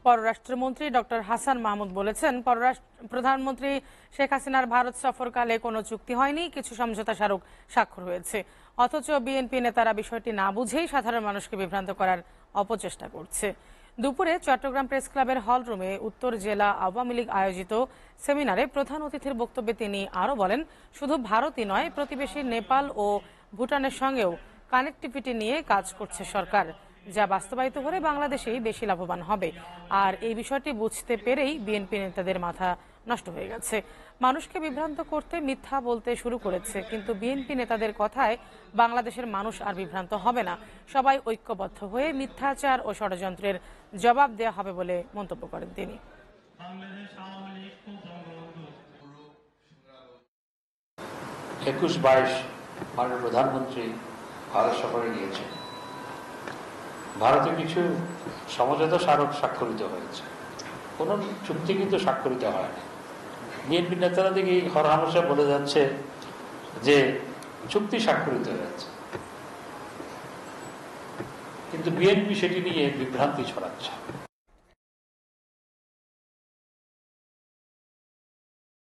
পররাষ্ট্রমন্ত্রী ডক্টর হাসান মাহমুদ বলেছেন, প্রধানমন্ত্রী শেখ হাসিনার ভারত সফরকালে কোনো চুক্তি হয়নি, কিছু সমঝোতা স্মারক স্বাক্ষর হয়েছে। অথচ বিএনপি নেতারা বিষয়টি না বুঝেই সাধারণ মানুষকে বিভ্রান্ত করার অপচেষ্টা করছে। দুপুরে চট্টগ্রাম প্রেস ক্লাবের হল রুমে উত্তর জেলা আওয়ামী লীগ আয়োজিত সেমিনারে প্রধান অতিথির বক্তব্যে তিনি আরও বলেন, শুধু ভারতই নয়, প্রতিবেশী নেপাল ও ভুটানের সঙ্গেও কানেক্টিভিটি নিয়ে কাজ করছে সরকার, যা বাস্তবায়িত হলে বাংলাদেশেই বেশি লাভবান হবে। আর এই বিষয়টি বুঝতে পেরেই বিএনপি নেতাদের মাথা নষ্ট হয়ে গেছে। মানুষকে বিভ্রান্ত করতে মিথ্যা বলতে শুরু করেছে, কিন্তু বিএনপি নেতাদের কথায় বাংলাদেশের মানুষ আর বিভ্রান্ত হবে না। সবাই ঐক্যবদ্ধ হয়ে মিথ্যাচার ও ষড়যন্ত্রের জবাব দেওয়া হবে বলে মন্তব্য করেন তিনি। 21-22 মাননীয় প্রধানমন্ত্রী ভারত সফরে গিয়েছেন। ভারতে কিছু সমঝোতা স্মারক স্বাক্ষরিত হয়েছে, কোনো চুক্তি কিন্তু স্বাক্ষরিত হয়নি। বিএনপি নেতারা দিকে হরহামেশা বলে যাচ্ছে যে চুক্তি স্বাক্ষরিত হয়েছে, কিন্তু বিএনপি সেটি নিয়ে বিভ্রান্তি ছড়াচ্ছে।